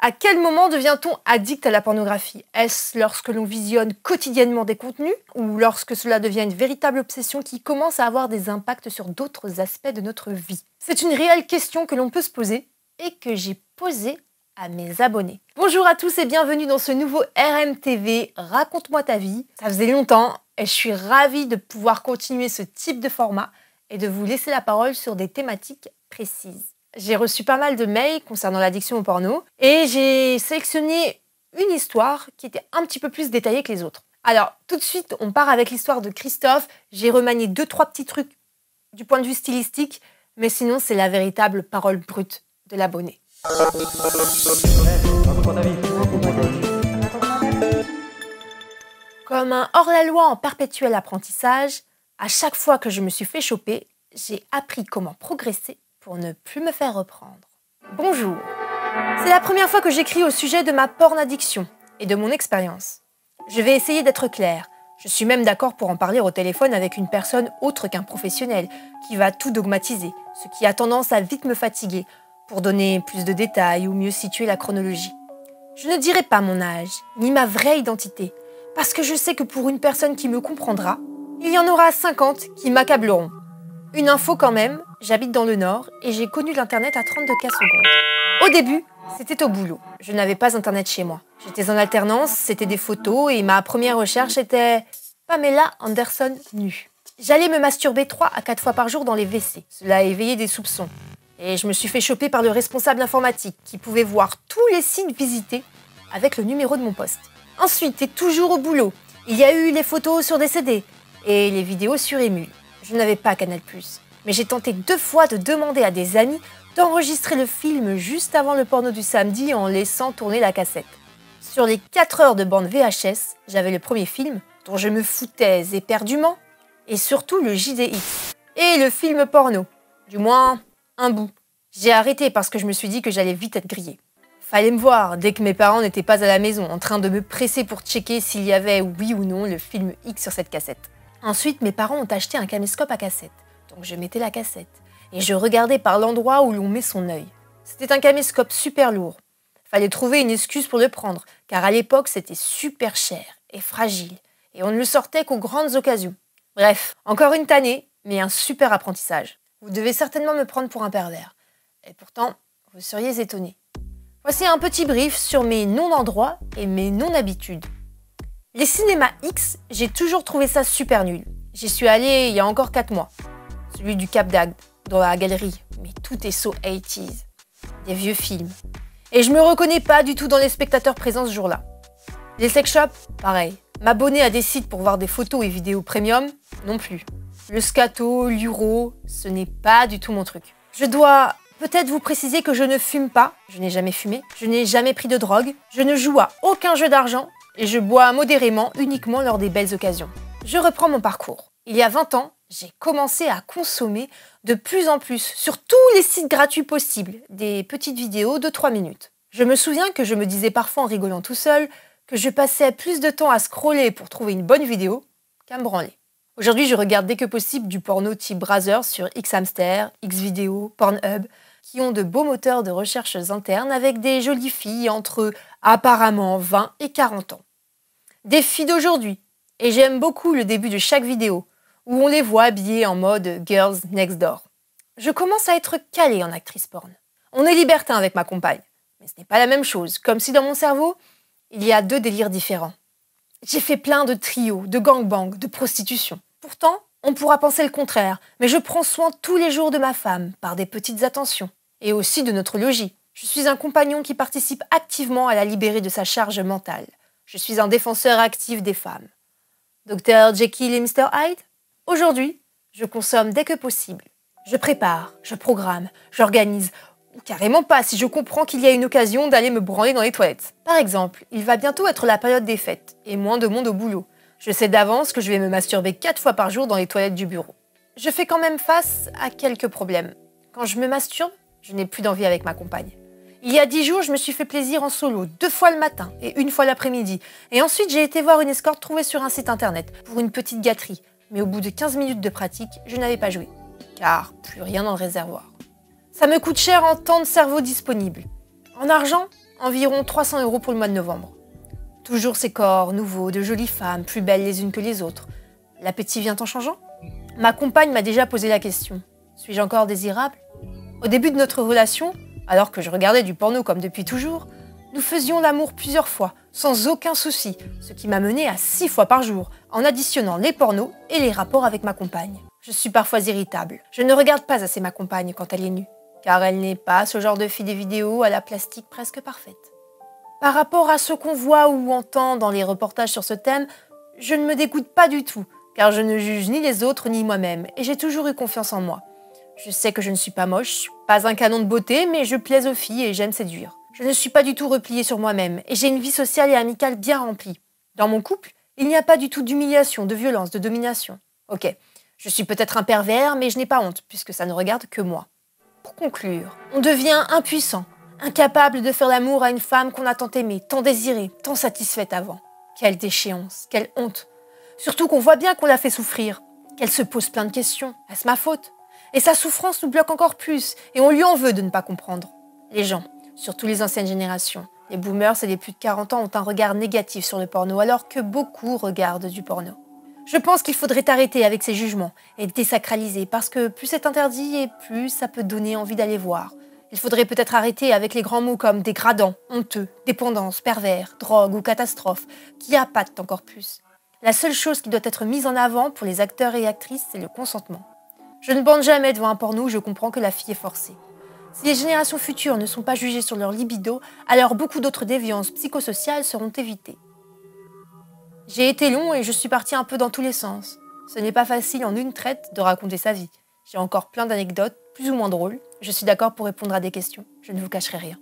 À quel moment devient-on addict à la pornographie? Est-ce lorsque l'on visionne quotidiennement des contenus ou lorsque cela devient une véritable obsession qui commence à avoir des impacts sur d'autres aspects de notre vie? C'est une réelle question que l'on peut se poser et que j'ai posée à mes abonnés. Bonjour à tous et bienvenue dans ce nouveau RMTV Raconte-moi ta vie. Ça faisait longtemps et je suis ravie de pouvoir continuer ce type de format et de vous laisser la parole sur des thématiques précises. J'ai reçu pas mal de mails concernant l'addiction au porno et j'ai sélectionné une histoire qui était un petit peu plus détaillée que les autres. Alors, tout de suite, on part avec l'histoire de Christophe. J'ai remanié 2-3 petits trucs du point de vue stylistique, mais sinon, c'est la véritable parole brute de l'abonné. Comme un hors-la-loi en perpétuel apprentissage, à chaque fois que je me suis fait choper, j'ai appris comment progresser pour ne plus me faire reprendre. Bonjour. C'est la première fois que j'écris au sujet de ma porn-addiction et de mon expérience. Je vais essayer d'être claire. Je suis même d'accord pour en parler au téléphone avec une personne autre qu'un professionnel qui va tout dogmatiser, ce qui a tendance à vite me fatiguer, pour donner plus de détails ou mieux situer la chronologie. Je ne dirai pas mon âge, ni ma vraie identité, parce que je sais que pour une personne qui me comprendra, il y en aura 50 qui m'accableront. Une info quand même, j'habite dans le Nord et j'ai connu l'Internet à 32 cas secondes. Au début, c'était au boulot. Je n'avais pas Internet chez moi. J'étais en alternance, c'était des photos et ma première recherche était Pamela Anderson nue. J'allais me masturber 3 à 4 fois par jour dans les WC. Cela a éveillé des soupçons. Et je me suis fait choper par le responsable informatique qui pouvait voir tous les sites visités avec le numéro de mon poste. Ensuite, et toujours au boulot, il y a eu les photos sur des CD et les vidéos sur Emule. Je n'avais pas Canal+, mais j'ai tenté 2 fois de demander à des amis d'enregistrer le film juste avant le porno du samedi en laissant tourner la cassette. Sur les 4 heures de bande VHS, j'avais le premier film, dont je me foutais éperdument, et surtout le JDX, et le film porno, du moins un bout. J'ai arrêté parce que je me suis dit que j'allais vite être grillée. Fallait me voir dès que mes parents n'étaient pas à la maison, en train de me presser pour checker s'il y avait oui ou non le film X sur cette cassette. Ensuite, mes parents ont acheté un caméscope à cassette, donc je mettais la cassette, et je regardais par l'endroit où l'on met son œil. C'était un caméscope super lourd. Fallait trouver une excuse pour le prendre, car à l'époque c'était super cher et fragile, et on ne le sortait qu'aux grandes occasions. Bref, encore une tannée, mais un super apprentissage. Vous devez certainement me prendre pour un pervers. Et pourtant, vous seriez étonnés. Voici un petit brief sur mes non-endroits et mes non-habitudes. Les cinémas X, j'ai toujours trouvé ça super nul. J'y suis allée il y a encore 4 mois. Celui du Cap d'Agde, dans la galerie. Mais tout est so 80s. Des vieux films. Et je me reconnais pas du tout dans les spectateurs présents ce jour-là. Les sex shops, pareil. M'abonner à des sites pour voir des photos et vidéos premium, non plus. Le scato, l'uro, ce n'est pas du tout mon truc. Je dois peut-être vous préciser que je ne fume pas, je n'ai jamais fumé, je n'ai jamais pris de drogue, je ne joue à aucun jeu d'argent et je bois modérément uniquement lors des belles occasions. Je reprends mon parcours. Il y a 20 ans, j'ai commencé à consommer de plus en plus, sur tous les sites gratuits possibles, des petites vidéos de 3 minutes. Je me souviens que je me disais parfois en rigolant tout seul que je passais plus de temps à scroller pour trouver une bonne vidéo qu'à me branler. Aujourd'hui, je regarde dès que possible du porno type Browser sur Xhamster, Xvideo, Pornhub, qui ont de beaux moteurs de recherche internes avec des jolies filles entre apparemment 20 et 40 ans. Des filles d'aujourd'hui, et j'aime beaucoup le début de chaque vidéo, où on les voit habillées en mode Girls Next Door. Je commence à être calée en actrice porn. On est libertin avec ma compagne, mais ce n'est pas la même chose, comme si dans mon cerveau, il y a 2 délires différents. J'ai fait plein de trios, de gangbangs, de prostitution. Pourtant, on pourra penser le contraire, mais je prends soin tous les jours de ma femme par des petites attentions, et aussi de notre logis. Je suis un compagnon qui participe activement à la libérer de sa charge mentale. Je suis un défenseur actif des femmes. Dr Jekyll et Mr Hyde? Aujourd'hui, je consomme dès que possible. Je prépare, je programme, j'organise, ou carrément pas si je comprends qu'il y a une occasion d'aller me branler dans les toilettes. Par exemple, il va bientôt être la période des fêtes, et moins de monde au boulot. Je sais d'avance que je vais me masturber 4 fois par jour dans les toilettes du bureau. Je fais quand même face à quelques problèmes. Quand je me masturbe, je n'ai plus d'envie avec ma compagne. Il y a 10 jours, je me suis fait plaisir en solo, 2 fois le matin et 1 fois l'après-midi. Et ensuite, j'ai été voir une escorte trouvée sur un site internet pour une petite gâterie. Mais au bout de 15 minutes de pratique, je n'avais pas joué. Car plus rien dans le réservoir. Ça me coûte cher en temps de cerveau disponible. En argent, environ 300 € pour le mois de novembre. Toujours ces corps nouveaux, de jolies femmes, plus belles les unes que les autres. L'appétit vient en changeant? Ma compagne m'a déjà posé la question. Suis-je encore désirable? Au début de notre relation, alors que je regardais du porno comme depuis toujours, nous faisions l'amour plusieurs fois, sans aucun souci, ce qui m'a mené à 6 fois par jour, en additionnant les pornos et les rapports avec ma compagne. Je suis parfois irritable. Je ne regarde pas assez ma compagne quand elle est nue, car elle n'est pas ce genre de fille des vidéos à la plastique presque parfaite. Par rapport à ce qu'on voit ou entend dans les reportages sur ce thème, je ne me dégoûte pas du tout, car je ne juge ni les autres ni moi-même, et j'ai toujours eu confiance en moi. Je sais que je ne suis pas moche, pas un canon de beauté, mais je plais aux filles et j'aime séduire. Je ne suis pas du tout repliée sur moi-même, et j'ai une vie sociale et amicale bien remplie. Dans mon couple, il n'y a pas du tout d'humiliation, de violence, de domination. Ok, je suis peut-être un pervers, mais je n'ai pas honte, puisque ça ne regarde que moi. Pour conclure, on devient impuissant, incapable de faire l'amour à une femme qu'on a tant aimée, tant désirée, tant satisfaite avant. Quelle déchéance, quelle honte. Surtout qu'on voit bien qu'on l'a fait souffrir, qu'elle se pose plein de questions. Est-ce ma faute? Et sa souffrance nous bloque encore plus, et on lui en veut de ne pas comprendre. Les gens, surtout les anciennes générations, les boomers et les plus de 40 ans ont un regard négatif sur le porno, alors que beaucoup regardent du porno. Je pense qu'il faudrait arrêter avec ces jugements et désacraliser, parce que plus c'est interdit et plus ça peut donner envie d'aller voir. Il faudrait peut-être arrêter avec les grands mots comme dégradant, honteux, dépendance, pervers, drogue ou catastrophe, qui appâtent encore plus. La seule chose qui doit être mise en avant pour les acteurs et actrices, c'est le consentement. Je ne bande jamais devant un porno où je comprends que la fille est forcée. Si les générations futures ne sont pas jugées sur leur libido, alors beaucoup d'autres déviances psychosociales seront évitées. J'ai été long et je suis partie un peu dans tous les sens. Ce n'est pas facile en une traite de raconter sa vie. J'ai encore plein d'anecdotes, plus ou moins drôles. Je suis d'accord pour répondre à des questions. Je ne vous cacherai rien.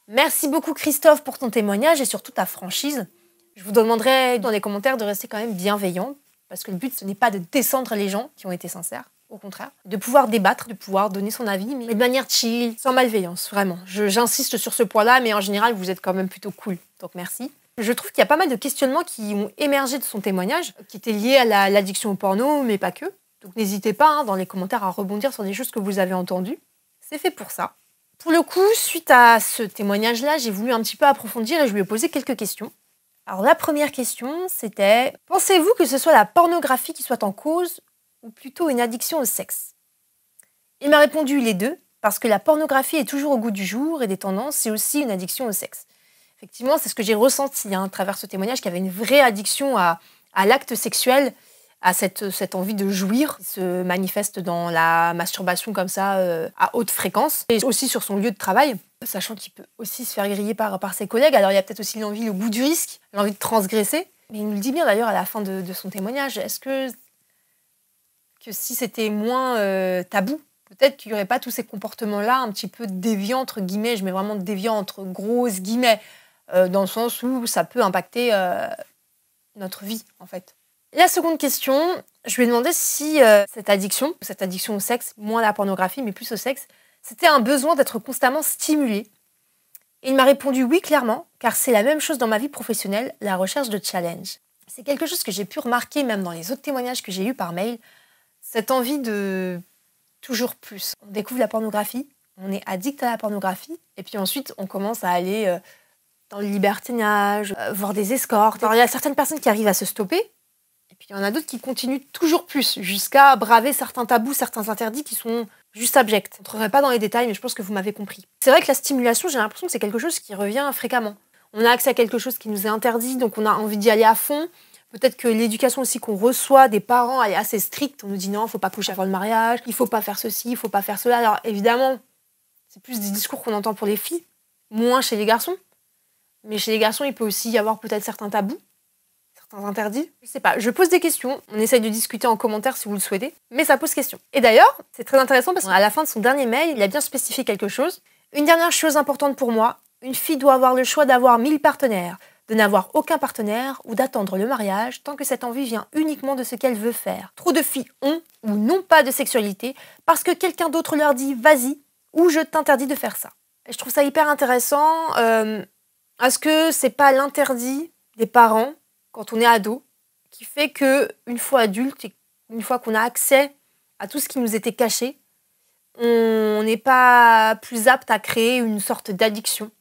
Merci beaucoup Christophe pour ton témoignage et surtout ta franchise. Je vous demanderai dans les commentaires de rester quand même bienveillant, parce que le but ce n'est pas de descendre les gens qui ont été sincères, au contraire, de pouvoir débattre, de pouvoir donner son avis, mais de manière chill, sans malveillance, vraiment. J'insiste sur ce point-là, mais en général vous êtes quand même plutôt cool, donc merci. Je trouve qu'il y a pas mal de questionnements qui ont émergé de son témoignage, qui étaient liés à l'addiction au porno, mais pas que. Donc n'hésitez pas dans les commentaires à rebondir sur des choses que vous avez entendues. C'est fait pour ça. Pour le coup, suite à ce témoignage-là, j'ai voulu un petit peu approfondir et je lui ai posé quelques questions. Alors la première question, c'était « Pensez-vous que ce soit la pornographie qui soit en cause ou plutôt une addiction au sexe ?» Il m'a répondu les deux, parce que la pornographie est toujours au goût du jour et des tendances, c'est aussi une addiction au sexe. Effectivement, c'est ce que j'ai ressenti à travers ce témoignage, qu'il y avait une vraie addiction à l'acte sexuel, à cette envie de jouir, qui se manifeste dans la masturbation comme ça, à haute fréquence, et aussi sur son lieu de travail, sachant qu'il peut aussi se faire griller par ses collègues. Alors il y a peut-être aussi l'envie, le goût du risque, l'envie de transgresser. Mais il nous le dit bien d'ailleurs à la fin de son témoignage. Est-ce que si c'était moins tabou, peut-être qu'il n'y aurait pas tous ces comportements-là un petit peu déviants, entre guillemets, je mets vraiment déviants entre grosses guillemets, dans le sens où ça peut impacter notre vie, en fait. La seconde question, je lui ai demandé si cette addiction au sexe, moins à la pornographie, mais plus au sexe, c'était un besoin d'être constamment stimulé. Et il m'a répondu oui, clairement, car c'est la même chose dans ma vie professionnelle, la recherche de challenge. C'est quelque chose que j'ai pu remarquer même dans les autres témoignages que j'ai eus par mail, cette envie de toujours plus. On découvre la pornographie, on est addict à la pornographie, et puis ensuite on commence à aller dans le libertinage, voir des escortes. Alors il y a certaines personnes qui arrivent à se stopper, et puis il y en a d'autres qui continuent toujours plus, jusqu'à braver certains tabous, certains interdits qui sont juste abjects. Je n'entrerai pas dans les détails, mais je pense que vous m'avez compris. C'est vrai que la stimulation, j'ai l'impression que c'est quelque chose qui revient fréquemment. On a accès à quelque chose qui nous est interdit, donc on a envie d'y aller à fond. Peut-être que l'éducation aussi qu'on reçoit des parents, elle est assez stricte. On nous dit non, il ne faut pas coucher avant le mariage, il ne faut pas faire ceci, il ne faut pas faire cela. Alors évidemment, c'est plus des discours qu'on entend pour les filles, moins chez les garçons. Mais chez les garçons, il peut aussi y avoir peut-être certains tabous, certains interdits. Je sais pas, je pose des questions, on essaye de discuter en commentaire si vous le souhaitez, mais ça pose question. Et d'ailleurs, c'est très intéressant parce qu'à la fin de son dernier mail, il a bien spécifié quelque chose. Une dernière chose importante pour moi, une fille doit avoir le choix d'avoir 1000 partenaires, de n'avoir aucun partenaire ou d'attendre le mariage tant que cette envie vient uniquement de ce qu'elle veut faire. Trop de filles ont ou n'ont pas de sexualité parce que quelqu'un d'autre leur dit « vas-y » ou « je t'interdis de faire ça ». Et je trouve ça hyper intéressant. Est-ce que c'est pas l'interdit des parents, quand on est ado, qui fait qu'une fois adulte, et une fois qu'on a accès à tout ce qui nous était caché, on n'est pas plus apte à créer une sorte d'addiction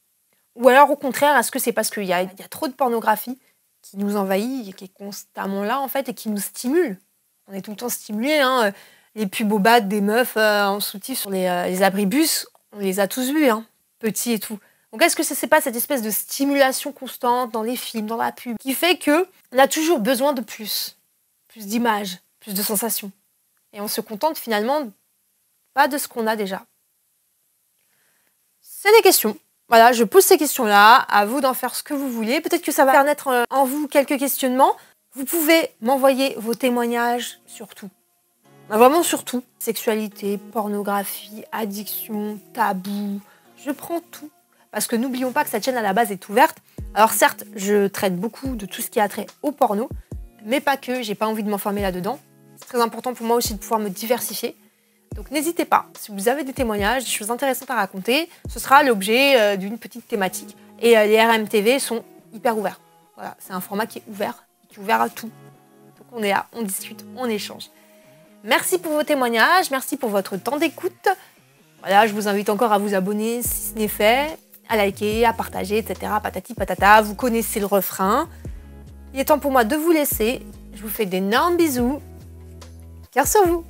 Ou alors au contraire, est-ce que c'est parce qu'il y a trop de pornographie qui nous envahit et qui est constamment là en fait et qui nous stimule? On est tout le temps stimulé, hein. Les pubs au bad des meufs en soutif sur les abribus, on les a tous vus, hein, petits et tout. Donc est-ce que c'est pas cette espèce de stimulation constante dans les films, dans la pub, qui fait qu'on a toujours besoin de plus d'images, plus de sensations. Et on se contente finalement pas de ce qu'on a déjà. C'est des questions. Voilà, je pose ces questions-là, à vous d'en faire ce que vous voulez. Peut-être que ça va faire naître en vous quelques questionnements. Vous pouvez m'envoyer vos témoignages sur tout. Vraiment sur tout. Sexualité, pornographie, addiction, tabou. Je prends tout. Parce que n'oublions pas que cette chaîne à la base est ouverte. Alors certes, je traite beaucoup de tout ce qui a trait au porno, mais pas que, j'ai pas envie de m'enfermer là-dedans. C'est très important pour moi aussi de pouvoir me diversifier. Donc n'hésitez pas, si vous avez des témoignages, des choses intéressantes à raconter, ce sera l'objet d'une petite thématique. Et les RMTV sont hyper ouverts. Voilà, c'est un format qui est ouvert à tout. Donc on est là, on discute, on échange. Merci pour vos témoignages, merci pour votre temps d'écoute. Voilà, je vous invite encore à vous abonner si ce n'est fait, à liker, à partager, etc. Patati patata, vous connaissez le refrain. Il est temps pour moi de vous laisser. Je vous fais d'énormes bisous. Cœur sur vous.